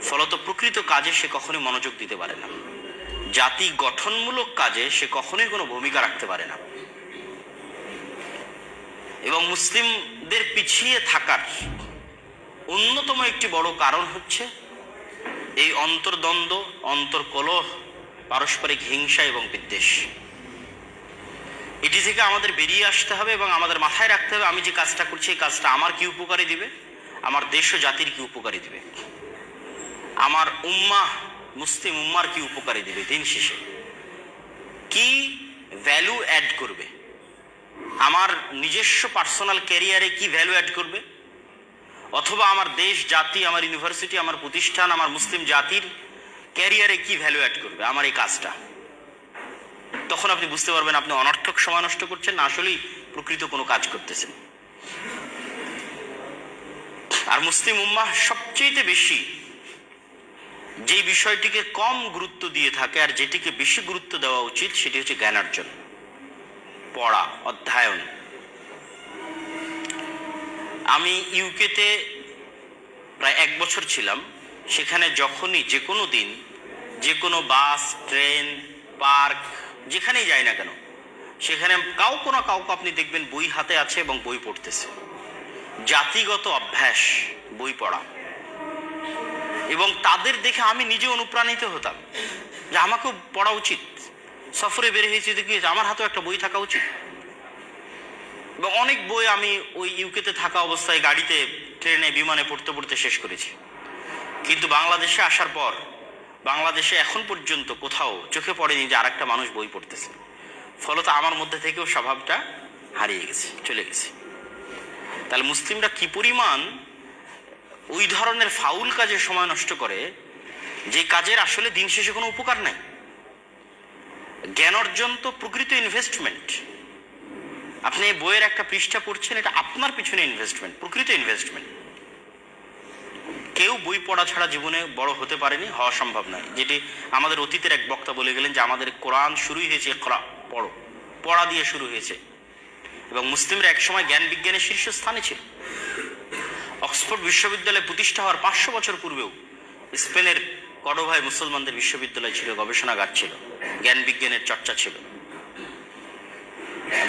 ফলত প্রকৃত কাজে সে কখনোই মনোযোগ দিতে পারে না, জাতি গঠনমূলক কাজে সে কখনোই কোনো ভূমিকা রাখতে পারে না। এবং মুসলিমদের পিছিয়ে থাকার অন্যতম একটি বড় কারণ হচ্ছে এই অন্তর্দ্বন্দ্ব, অন্তর্কলহ, পারস্পরিক হিংসা এবং বিদ্বেষ। এটি থেকে আমাদের বেরিয়ে আসতে হবে এবং আমাদের মাথায় রাখতে হবে, আমি যে কাজটা করছি এই কাজটা আমার কি উপকারী দিবে, আমার দেশ ও জাতির কি উপকারী দিবে, আমার উম্মাহ মুসলিম উম্মার কি উপকারী দিবে, দিন শেষে কি ভ্যালু অ্যাড করবে, আমার নিজস্ব পার্সোনাল ক্যারিয়ারে কি ভ্যালু অ্যাড করবে, অথবা আমার দেশ জাতি, আমার ইউনিভার্সিটি, আমার প্রতিষ্ঠান, আমার মুসলিম জাতির ক্যারিয়ারে কি ভ্যালু অ্যাড করবে আমার এই কাজটা। তখন আপনি বুঝতে পারবেন আপনি অনর্থক সময় নষ্ট করছেন না আসলেই প্রকৃত কোনো কাজ করতেছেন। আর মুসলিম উম্মাহ সবচেয়ে বেশি যে বিষয়টিকে কম গুরুত্ব দিয়ে থাকে আর যেটিকে বেশি গুরুত্ব দেওয়া উচিত সেটি হচ্ছে জ্ঞানার্জন, পড়া, অধ্যয়ন। আমি ইউকেতে প্রায় 1 বছর ছিলাম। সেখানে যখনই যে কোনো দিন যে কোনো বাস, ট্রেন, পার্ক, যেখানেই যাই না কেন, সেখানে কাউকে না কাউকে আপনি দেখবেন বই হাতে আছে এবং বই পড়তেছে। জাতিগত অভ্যাস বই পড়া, এবং তাদের দেখে আমি নিজে অনুপ্রাণিত হতাম যে আমাকেও পড়া উচিত। সফরে বের হয়েছি দেখি আমার হাতেও একটা বই থাকা উচিত। এবং অনেক বই আমি ওই ইউকেতে থাকা অবস্থায় গাড়িতে, ট্রেনে, বিমানে পড়তে পড়তে শেষ করেছি। কিন্তু বাংলাদেশে আসার পর বাংলাদেশে এখন পর্যন্ত কোথাও চোখে পড়েনি যে আরেকটা মানুষ বই পড়তেছে। ফলত আমার মধ্যে থেকেও স্বভাবটা হারিয়ে গেছে, চলে গেছে। তাহলে মুসলিমরা কি পরিমাণ ওই ধরনের ফাউল কাজে সময় নষ্ট করে যে কাজের আসলে দিন শেষে কোনো উপকার নাই। জ্ঞান অর্জন তো প্রকৃত ইনভেস্টমেন্ট। আপনি বইয়ের একটা পৃষ্ঠা পড়ছেন, এটা আপনার পিছনে ইনভেস্টমেন্ট, প্রকৃত ইনভেস্টমেন্ট। কেউ বই পড়া ছাড়া জীবনে বড় হতে পারেনি, হওয়া সম্ভব নয়। যেটি আমাদের অতীতের এক বক্তা বলে গেলেন যে আমাদের কোরআন শুরুই হয়েছে ইকরা, পড়ো, পড়া দিয়ে শুরু হয়েছে। এবং মুসলিমরা একসময় জ্ঞান বিজ্ঞানের শীর্ষস্থানে ছিল। অক্সফোর্ড বিশ্ববিদ্যালয় প্রতিষ্ঠা হওয়ার 500 বছর পূর্বেও স্পেনের কর্ডোভায় মুসলমানদের বিশ্ববিদ্যালয় ছিল, গবেষণাগার ছিল, জ্ঞান বিজ্ঞানের চর্চা ছিল।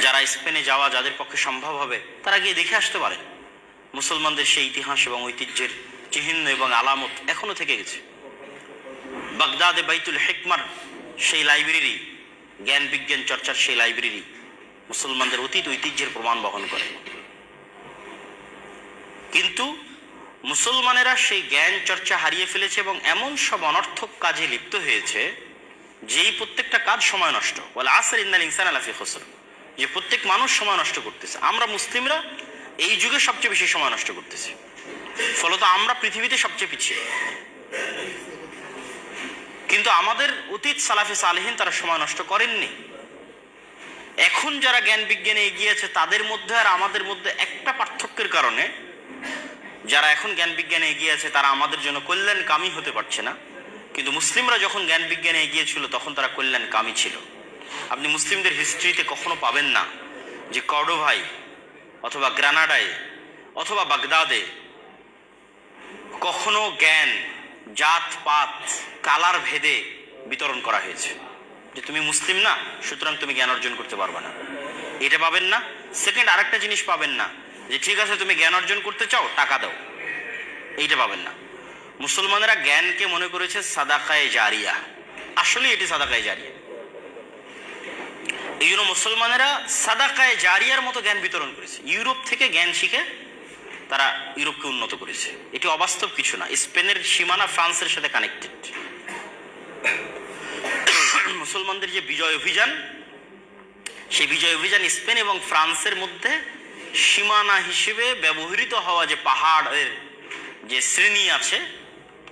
যারা স্পেনে যাওয়া, যাদের পক্ষে সম্ভব হবে, তারা গিয়ে দেখে আসতে পারে। মুসলমানদের সেই ইতিহাস এবং ঐতিহ্যের চিহ্ন এবং আলামত এখনো থেকে গেছে। বাগদাদে বাইতুল হিকমার সেই লাইব্রেরি, জ্ঞান বিজ্ঞান চর্চার সেই লাইব্রেরি মুসলমানদের অতীত ঐতিহ্যের প্রমাণ বহন করে। কিন্তু মুসলমানেরা সেই জ্ঞান চর্চা হারিয়ে ফেলেছে এবং এমন সব অনর্থক কাজে লিপ্ত হয়েছে যেই প্রত্যেকটা কাজ সময় নষ্ট। ওয়াল আসর ইন্নাল ইনসানা লাফি খুসর, যে প্রত্যেক মানুষ সময় নষ্ট করতেছে। আমরা মুসলিমরা এই যুগে সবচেয়ে বেশি সময় নষ্ট করতেছি, ফলত আমরা পৃথিবীতে সবচেয়ে পিছিয়ে। কিন্তু আমাদের অতীত সালাফে সালেহিন তারা সময় নষ্ট করেননি। এখন যারা জ্ঞান বিজ্ঞানে এগিয়ে আছে তাদের মধ্যে আর আমাদের মধ্যে একটা পার্থক্যের কারণে যারা এখন জ্ঞান বিজ্ঞানে এগিয়ে আছে তারা আমাদের জন্য কল্যাণকামী হতে পারছে না। কিন্তু মুসলিমরা যখন জ্ঞান বিজ্ঞানে এগিয়ে ছিল তখন তারা কল্যাণকামী ছিল। আপনি মুসলিমদের হিস্ট্রিতে কখনো পাবেন না যে কর্ডোভায় অথবা গ্রানাডায় অথবা বাগদাদে কখনো জ্ঞান জাত পাত কালার ভেদে বিতরণ করা হয়েছে যে তুমি মুসলিম না সুতরাং তুমি জ্ঞান অর্জন করতে পারবে না, এটা পাবেন না। সেকেন্ড, আরেকটা জিনিস পাবেন না যে ঠিক আছে তুমি জ্ঞান অর্জন করতে চাও টাকা দাও, এইটা পাবেন না। মুসলমানেরা জ্ঞানকে মনে করেছে সাদাকায়ে জারিয়া, আসলে এটি সাদাকায়ে জারিয়া। এই জন্য মুসলমানেরা সাদাকায়ে জারিয়ার মতো জ্ঞান বিতরণ করেছে। ইউরোপ থেকে জ্ঞান শিখে তারা ইউরোপকে উন্নত করেছে। এটি অবাস্তব কিছু না। স্পেনের সীমানা ফ্রান্সের সাথে কানেক্টেড। মুসলমানদের যে বিজয় অভিযান, সেই বিজয় অভিযান স্পেন এবং ফ্রান্সের মধ্যে সীমানা হিসেবে ব্যবহৃত হওয়া যে পাহাড়ের যে শ্রেণী আছে,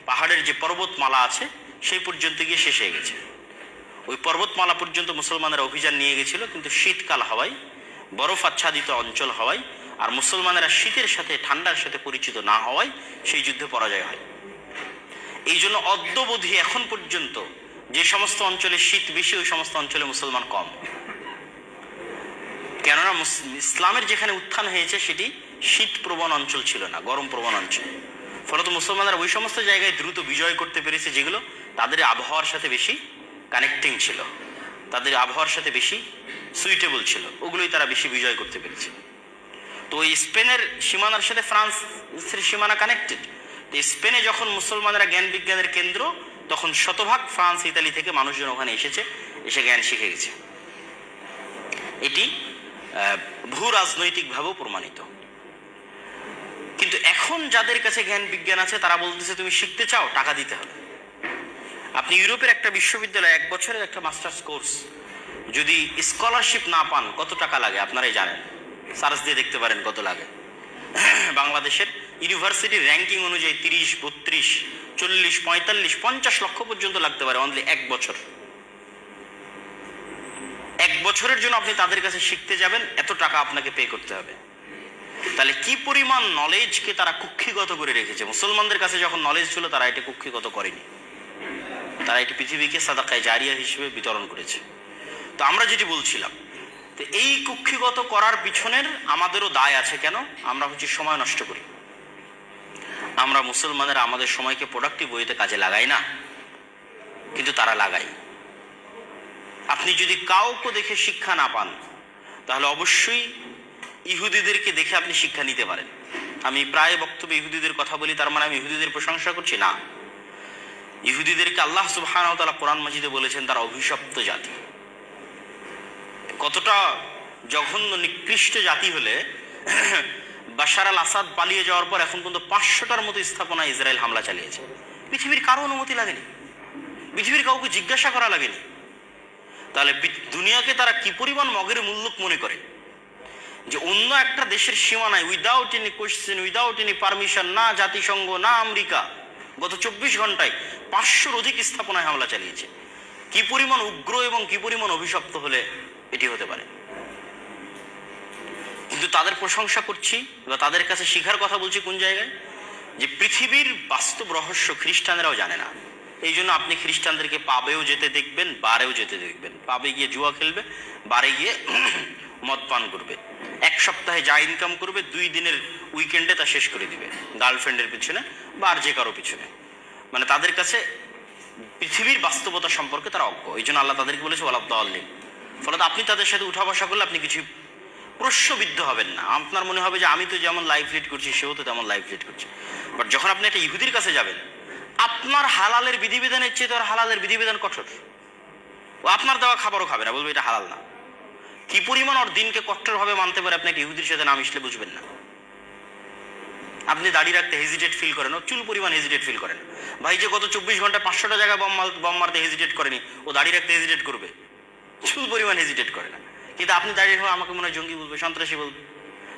পাহাড়ের যে পর্বতমালা আছে, সেই পর্যন্ত গিয়ে শেষ হয়ে গেছে। ওই পর্বতমালা পর্যন্ত মুসলমানেরা অভিযান নিয়ে গেছিল, কিন্তু শীতকাল হওয়ায়, বরফ আচ্ছাদিত অঞ্চল হওয়ায় আর মুসলমানেরা শীতের সাথে ঠান্ডার সাথে পরিচিত না হওয়ায় সেই যুদ্ধে পরাজয় হয়। এই জন্য অদ্যবধি এখন পর্যন্ত যে সমস্ত অঞ্চলে শীত বেশি ওই সমস্ত অঞ্চলে মুসলমান কম। কেননা ইসলামের যেখানে উত্থান হয়েছে সেটি শীত প্রবণ অঞ্চল ছিল না, গরম প্রবণ অঞ্চল। ফলত মুসলমানরা ওই সমস্ত জায়গায় দ্রুত বিজয় করতে পেরেছে যেগুলো তাদের আবহাওয়ার সাথে বেশি কানেক্টিং ছিল, তাদের আবহাওয়ার সাথে বেশি সুইটেবল ছিল, ওগুলোই তারা বেশি বিজয় করতে পেরেছে। তো ওই স্পেনের সীমানার সাথে ফ্রান্সের সীমানা কানেক্টেড। তো স্পেনে যখন মুসলমানরা জ্ঞান বিজ্ঞানের কেন্দ্র, তখন শতভাগ ফ্রান্স ইতালি থেকে মানুষজন ওখানে এসেছে, এসে জ্ঞান শিখে গেছে। এটি ভূ রাজনৈতিকভাবেও প্রমাণিত। কিন্তু এখন যাদের কাছে জ্ঞান বিজ্ঞান আছে তারা বলতেছে তুমি শিখতে চাও, টাকা দিতে হবে। আপনি ইউরোপের একটা বিশ্ববিদ্যালয়ে 1 বছরের একটা মাস্টার্স কোর্স যদি স্কলারশিপ না পান কত টাকা লাগে আপনারাই জানেন, সার্চ দিয়ে দেখতে পারেন কত লাগে। বাংলাদেশের ইউনিভার্সিটির র্যাঙ্কিং অনুযায়ী 30, 32, 40, 45, 50 লক্ষ পর্যন্ত লাগতে পারে অনলি 1 বছর। 1 বছরের জন্য আপনি তাদের কাছে শিখতে যাবেন, এত টাকা আপনাকে পে করতে হবে। তাহলে কি পরিমাণ নলেজকে তারা কুক্ষিগত করে রেখেছে। মুসলমানদের কাছে যখন নলেজ ছিল তারা এটি কুক্ষিগত করেনি, তারা এটি পৃথিবীকে সাদাকায়ে জারিয়া হিসেবে বিতরণ করেছে। তো আমরা যেটি বলছিলাম, তো এই কুক্ষিগত করার পিছনের আমাদেরও দায় আছে। কেন? আমরা হচ্ছে সময় নষ্ট করি। আমরা মুসলমানেরা আমাদের সময়কে প্রোডাক্টিভ ওয়েতে কাজে লাগাই না, কিন্তু তারা লাগায়। আপনি যদি কাউকে দেখে শিক্ষা না পান তাহলে অবশ্যই ইহুদিদেরকে দেখে আপনি শিক্ষা নিতে পারেন। আমি প্রায় বক্তব্যে ইহুদিদের কথা বলি, তার মানে আমি ইহুদিদের প্রশংসা করছি না। ইহুদিদেরকে আল্লাহ সুবহানাহু ওয়া তাআলা কোরআন মাজিদে বলেছেন তারা অভিশপ্ত জাতি। কতটা জঘন্য নিকৃষ্ট জাতি হলে বাশার আল আসাদ পালিয়ে যাওয়ার পর এখন পর্যন্ত 500টার মতো স্থাপনা ইসরায়েল হামলা চালিয়েছে। পৃথিবীর কারো অনুমতি লাগেনি, পৃথিবীর কাউকে জিজ্ঞাসা করা লাগেনি। তাহলে দুনিয়াকে তারা কি পরিমাণ মগের মুল্লুক মনে করে যে অন্য একটা দেশের সীমানায় without any question, without any permission, না জাতিসংঘ না আমেরিকা, গত 24 ঘন্টায় 500-র অধিক স্থাপনায় হামলা চালিয়েছে। কি পরিমাণ উগ্র এবং কি পরিমাণ অভিশপ্ত হলে এটি হতে পারে। কিন্তু তাদের প্রশংসা করছি বা তাদের কাছে শিখার কথা বলছি কোন জায়গায়, যে পৃথিবীর বাস্তব রহস্য খ্রিস্টানরাও জানে না। এই জন্য আপনি খ্রিস্টানদেরকে পাবেও যেতে দেখবেন, বারেও যেতে দেখবেন। পাবে গিয়ে জুয়া খেলবে, বারে গিয়ে মদ পান করবে, 1 সপ্তাহে যা ইনকাম করবে 2 দিনের উইকেন্ডে তা শেষ করে দিবে গার্লফ্রেন্ডের পিছনে বা আর যে কারো পিছনে। মানে তাদের কাছে পৃথিবীর বাস্তবতা সম্পর্কে তারা অজ্ঞ। এই জন্য আল্লাহ তাদেরকে বলেছে ওয়ালাদ-দাল্লিন। ফলত আপনি তাদের সাথে উঠা বসা করলে আপনি কিছু প্রশ্নবিদ্ধ হবেন না। আপনার মনে হবে যে আমি তো যেমন লাইফ লিড করছি সেও তো তেমন লাইফ লিড করছে। বাট যখন আপনি একটা ইহুদির কাছে যাবেন, আপনার হালালের বিধিবিধানের চেয়ে তার হালালের বিধিবিধান কঠোর। ও আপনার দেওয়া খাবারও খাবে না, বলবে এটা হালাল না। কি পরিমাণ ওর দিনকে কঠোরভাবে মানতে পারে আপনাকে ইহুদির সাথে না মিশলে বুঝবেন না। আপনি দাড়ি রাখতে হেজিটেট ফিল করেন, ও চুল পরিমাণ হেজিটেট ফিল করেন। ভাই যে গত 24 ঘন্টায় 500টা জায়গায় বম মারতে হেজিটেট করেনি, ও দাড়ি রাখতে হেজিটেট করবে? চুল পরিমাণ হেজিটেট করে না। কিন্তু আপনি দাঁড়িয়ে হলে আমাকে মনে হয় জঙ্গি বলবে, সন্ত্রাসী বলবে।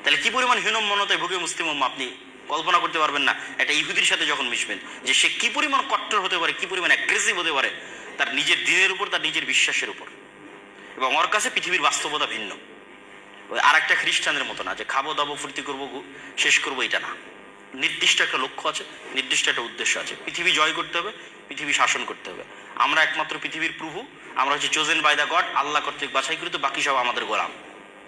তাহলে কি পরিমাণ হীনম মনতায় ভুগে মুসলিম উম্মাহ আপনি কল্পনা করতে পারবেন না। একটা ইহুদির সাথে যখন মিশবেন যে সে কি পরিমাণ কট্টর হতে পারে, কি পরিমাণ অ্যাগ্রেসিভ হতে পারে তার নিজের দিনের উপর, তার নিজের বিশ্বাসের উপর। এবং ওর কাছে পৃথিবীর বাস্তবতা ভিন্ন। ওই আর একটা খ্রিস্টানের মতো না যে খাবো দাবো ফুর্তি করবো শেষ করবো, এটা না। নির্দিষ্ট একটা লক্ষ্য আছে, নির্দিষ্ট একটা উদ্দেশ্য আছে। পৃথিবী জয় করতে হবে, পৃথিবী শাসন করতে হবে। আমরা একমাত্র পৃথিবীর প্রভু, আমরা হচ্ছে চোজেন বাই দ্য গড, আল্লাহ কর্তৃক বাছাই করি, তো বাকি সব আমাদের গোলাম।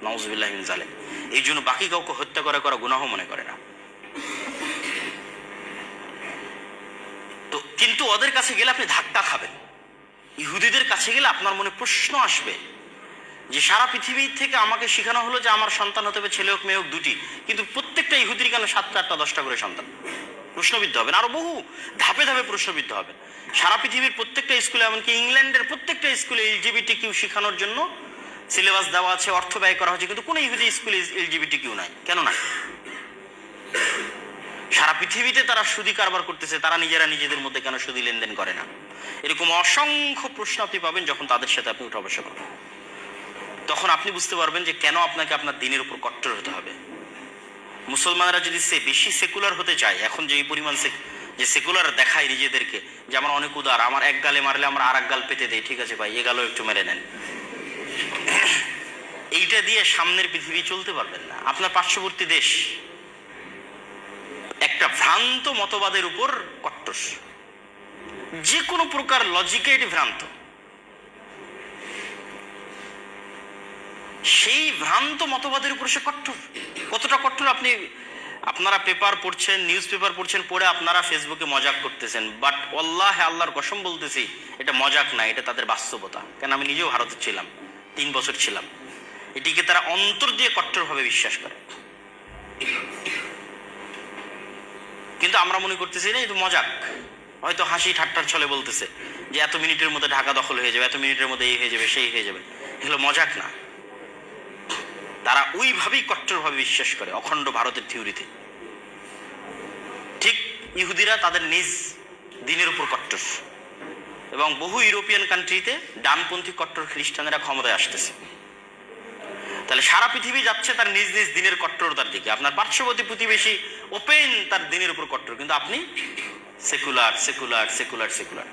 নাউজুবিল্লাহি মিন যালিক। এই জন্য বাকি কাউকে হত্যা করা গুনাহ মনে করে না। তো কিন্তু ওদের কাছে গেলে আপনি ধাক্কা খাবেন। ইহুদিদের কাছে গেলে আপনার মনে প্রশ্ন আসবে যে সারা পৃথিবী থেকে আমাকে শেখানো হলো যে আমার সন্তান হতে হবে, ছেলে হোক মেয়ে হোক 2টি, কিন্তু প্রত্যেকটা ইহুদির কেন 7টা 8টা 10টা করে সন্তান? প্রশ্নবিদ্ধ হবেন, আরো বহু ধাপে ধাপে প্রশ্নবিদ্ধ হবেন। সারা পৃথিবীর প্রত্যেকটা স্কুলে, এমনকি ইংল্যান্ডের প্রত্যেকটা স্কুলে এলজিবিটি কিউ শেখানোর জন্য সিলেবাস দেওয়া আছে, অর্থ ব্যয় করা হচ্ছে, কিন্তু কোনো ইহুদি স্কুলে এলজিবিটি কিউ নাই। কেন নাই? সারা পৃথিবীতে তারা সুদি কারবার করতেছে, তারা নিজেরা নিজেদের মধ্যে কেন সুদি লেনদেন করে না? এরকম অসংখ্য প্রশ্ন আপনি পাবেন যখন তাদের সাথে আপনি উঠা বসা করবেন। তখন আপনি বুঝতে পারবেন যে কেন আপনাকে আপনার দিনের উপর কট্টর হতে হবে। মুসলমানরা যদি বেশি সেকুলার হতে চায়, এখন যে এই পরিমাণ যে সেকুলার দেখায় নিজেদেরকে যে আমার অনেক উদার, আমার এক গালে মারলে আমরা আর এক গাল পেতে দেই, ঠিক আছে ভাই এ গালও একটু মেরে নেন, এইটা দিয়ে সামনের পৃথিবী চলতে পারবেন না। আপনার পার্শ্ববর্তী দেশ একটা ভ্রান্ত মতবাদের উপর কট্টর, যে কোনো প্রকার লজিকে এটি ভ্রান্ত। সেই ভ্রান্ত মতবাদের উপর সে কট্টর। কতটা কট্টর আপনি আপনারা পেপার পড়ছেন, নিউজ পেপার পড়ছেন, পড়ে আপনারা ফেসবুকে মজাক করতেছেন, বাট ওয়াল্লাহি আল্লাহর কসম বলতেছি এটা মজাক না, এটা তাদের বাস্তবতা। কেন আমি নিজেও ভারতে ছিলাম, 3 বছর ছিলাম। এটিকে তারা অন্তর দিয়ে কট্টরভাবে বিশ্বাস করে, কিন্তু আমরা মনে করতেছি না এটা মজাক, হয়তো হাসি ঠাট্টার ছলে বলতেছে যে এত মিনিটের মধ্যে ঢাকা দখল হয়ে যাবে, এত মিনিটের মধ্যে এই হয়ে যাবে, সেই হয়ে যাবে। এগুলো মজাক না, তারা ওইভাবেই কট্টরভাবে বিশ্বাস করে অখণ্ড ভারতের থিওরিতে। ঠিক ইহুদিরা তাদের নিজ দিনের উপর কট্টর, এবং বহু ইউরোপিয়ান কান্ট্রিতে ডানপন্থী কট্টর খ্রিস্টানেরা ক্ষমতায় আসতেছে। তাহলে সারা পৃথিবী যাচ্ছে তার নিজ নিজ দিনের কট্টরতার দিকে। আপনার পার্শ্ববর্তী প্রতিবেশী ওপেন তার দিনের উপর কট্টর, কিন্তু আপনি সেকুলার সেকুলার সেকুলার সেকুলার।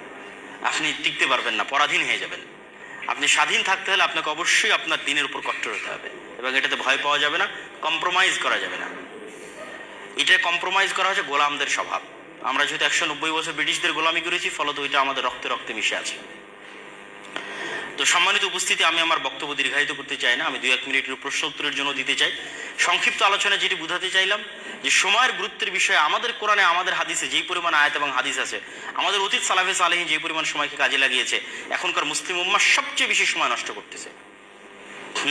আপনি টিকতে পারবেন না, পরাধীন হয়ে যাবেন। আপনি স্বাধীন থাকতে হলে আপনাকে অবশ্যই আপনার দিনের উপর কট্টর হতে হবে, এবং এটাতে ভয় পাওয়া যাবে না, কম্প্রোমাইজ করা যাবে না। এটা কম্প্রোমাইজ করা হচ্ছে গোলামদের স্বভাব। আমরা যেহেতু 190 বছর ব্রিটিশদের গোলামি করেছি, ফলত ওইটা আমাদের রক্তে রক্তে মিশে আছে। তো সম্মানিত উপস্থিতি, আমি আমার বক্তব্য দীর্ঘায়িত করতে চাই না, আমি 2-1 মিনিটের প্রশ্ন উত্তরের জন্য দিতে চাই। সংক্ষিপ্ত আলোচনায় যেটি বুঝাতে চাইলাম যে সময়ের গুরুত্বের বিষয়ে আমাদের কোরআনে, আমাদের হাদিসে যেই পরিমাণ আয়াত এবং হাদিস আছে, আমাদের অতীত সালাফে সালেহীন যে পরিমাণ সময়কে কাজে লাগিয়েছে, এখনকার মুসলিম উম্মাহ সবচেয়ে বেশি সময় নষ্ট করতেছে,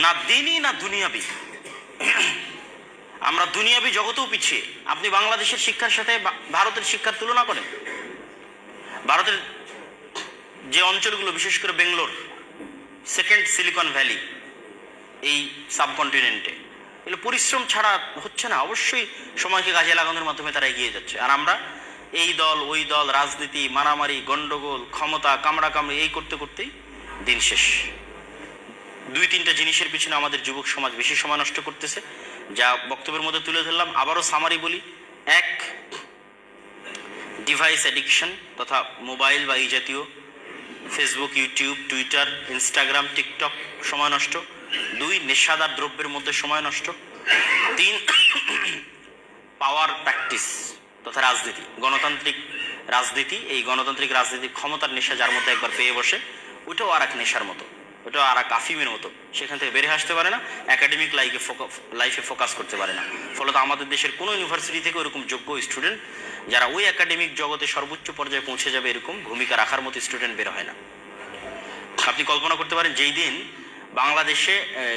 না দিনই না দুনিয়াবি। আমরা দুনিয়াবি জগতেও পিছিয়ে। আপনি বাংলাদেশের শিক্ষার সাথে ভারতের শিক্ষার তুলনা করেন। ভারতের যে অঞ্চলগুলো, বিশেষ করে বেঙ্গলোর, সেকেন্ড সিলিকন ভ্যালি এই সাবকন্টিনেন্টে, এগুলো পরিশ্রম ছাড়া হচ্ছে না। অবশ্যই সময়কে কাজে লাগানোর মাধ্যমে তারা এগিয়ে যাচ্ছে। আর আমরা এই দল ওই দল, রাজনীতি, মারামারি, গন্ডগোল, ক্ষমতা, কামড়াকামড়ি, এই করতে করতেই দিন শেষ। 2-3টা জিনিসের পিছনে আমাদের যুবক সমাজ বেশি সময় নষ্ট করতেছে, যা বক্তব্যের মধ্যে তুলে ধরলাম। আবারও সামারি বলি। 1, ডিভাইস অ্যাডিকশন তথা মোবাইল বা এই জাতীয় Facebook, YouTube, Twitter, Instagram, TikTok সময় নষ্ট। 2, নেশাদার দ্রব্যের মধ্যে সময় নষ্ট। 3, পাওয়ার প্র্যাকটিস তথা রাজনীতি, গণতান্ত্রিক রাজনীতি। এই গণতান্ত্রিক রাজনীতির ক্ষমতার নেশা যার মধ্যে একবার পেয়ে বসে, ওটাও আর এক নেশার মতো, ওটাও আর এক আফিমের মতো। সেখান থেকে বেরিয়ে আসতে পারে না, একাডেমিক লাইফে ফোকাস করতে পারে না। ফলত আমাদের দেশের কোনো ইউনিভার্সিটি থেকে ওরকম যোগ্য স্টুডেন্ট যারা ওই একাডেমিক জগতে সর্বোচ্চ পর্যায়ে পৌঁছে যাবে এরকম ভূমিকা রাখার মতো স্টুডেন্ট বের হয় না। আপনি কল্পনা করতে পারেন, যেই দিন বাংলাদেশে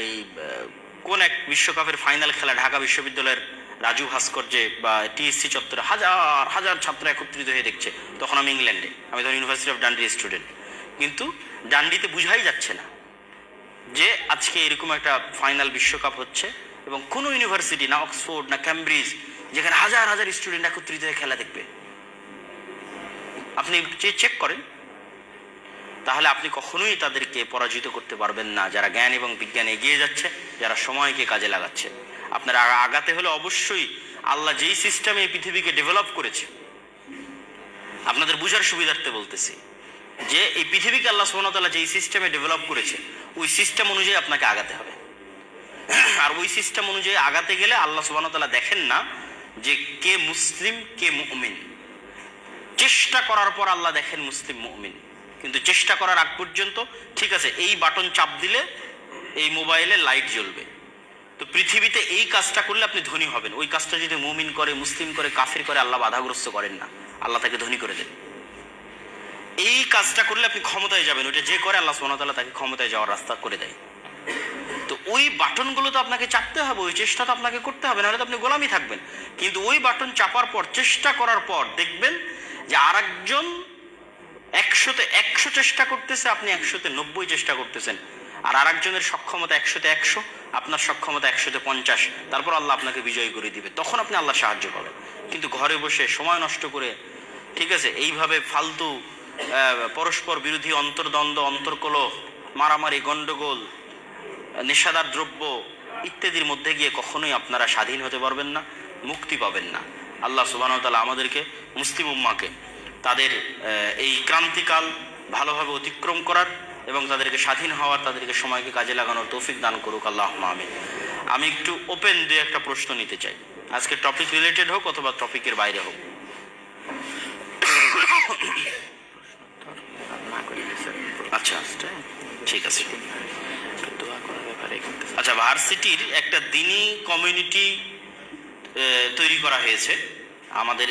এই কোন এক বিশ্বকাপের ফাইনাল খেলা ঢাকা বিশ্ববিদ্যালয়ের রাজু ভাস্কর্যে বা টিএসসি চত্বরে হাজার হাজার ছাত্র একত্রিত হয়ে দেখছে, তখন আমি ইংল্যান্ডে, আমি তখন ইউনিভার্সিটি অফ ডান্ডির স্টুডেন্ট। কিন্তু ডান্ডিতে বুঝাই যাচ্ছে না যে আজকে এরকম একটা ফাইনাল বিশ্বকাপ হচ্ছে, এবং কোনো ইউনিভার্সিটি, না অক্সফোর্ড না ক্যামব্রিজ, যেখানে হাজার হাজার স্টুডেন্ট একত্রিত হয়ে খেলা দেখবে। আপনি চেক করেন, তাহলে আপনি কখনোই তাদেরকে পরাজিত করতে পারবেন না, যারা জ্ঞান এবং বিজ্ঞানে এগিয়ে যাচ্ছে, যারা সময়কে কাজে লাগাচ্ছে। আপনারা আগাতে হলে অবশ্যই আল্লাহ যেই সিস্টেমে এই পৃথিবীকে ডেভেলপ করেছে, আপনাদের বুঝার সুবিধার্থে বলতেছি যে এই পৃথিবীকে আল্লাহ সুবহানাহু ওয়া তাআলা যেই সিস্টেমে ডেভেলপ করেছে, ওই সিস্টেম অনুযায়ী আপনাকে আগাতে হবে। আর ওই সিস্টেম অনুযায়ী আগাতে গেলে আল্লাহ সুবহানাহু ওয়া তাআলা দেখেন না যে কে মুসলিম কে মুমিন। চেষ্টা করার পর আল্লাহ দেখেন মুসলিম মুমিন, কিন্তু চেষ্টা করার আগ পর্যন্ত ঠিক আছে, এই বাটন চাপ দিলে এই মোবাইলে লাইট জ্বলবে। তো পৃথিবীতে এই কাজটা করলে আপনি ধনী হবেন, ওই কাজটা যদি মুমিন করে, মুসলিম করে, কাফির করে, আল্লাহ বাধাগ্রস্ত করেন না, আল্লাহ তাকে ধনী করে দেন। এই কাজটা করলে আপনি ক্ষমতায় যাবেন, ওইটা যে করে আল্লাহ সুবহানাহু ওয়া তাআলা তাকে ক্ষমতায় যাওয়ার রাস্তা করে দেয়। তো ওই বাটনগুলো তো আপনাকে চাপতে হবে, ওই চেষ্টা তো আপনাকে করতে হবে, নাহলে তো আপনি গোলামি থাকবেন। কিন্তু ওই বাটন চাপার পর, চেষ্টা করার পর দেখবেন যে আর একজন 100-তে 100 চেষ্টা করতেছে, আপনি 100-তে 90 চেষ্টা করতেছেন। আর আরেকজনের সক্ষমতা 100-তে 100, আপনার সক্ষমতা 100-তে 50, তারপর আল্লাহ আপনাকে বিজয় করে দিবে, তখন আপনি আল্লাহর সাহায্য পাবেন। কিন্তু ঘরে বসে সময় নষ্ট করে, ঠিক আছে, এইভাবে ফালতু পরস্পর বিরোধী অন্তর্দ্বন্দ্ব, অন্তর্কলহ, মারামারি, গন্ডগোল, নেশাদার দ্রব্য ইত্যাদির মধ্যে গিয়ে কখনোই আপনারা স্বাধীন হতে পারবেন না, মুক্তি পাবেন না। আল্লাহ সুবহানাহু ওয়া তাআলা আমাদেরকে, মুসলিম উম্মাহকে, তাদের এই ক্রান্তিকাল ভালোভাবে অতিক্রম করার এবং তাদেরকে স্বাধীন হওয়ার, তাদেরকে সময়কে কাজে লাগানোর তৌফিক দান করুক, আল্লাহুম্মা আমিন। আমি একটু ওপেন 2-1টা প্রশ্ন নিতে চাই, আজকে টপিক রিলেটেড হোক অথবা টপিকের বাইরে হোক। আচ্ছা, ঠিক আছে। আচ্ছা, ভার্সিটির একটা দিনী কমিউনিটি তৈরি করা হয়েছে আমাদের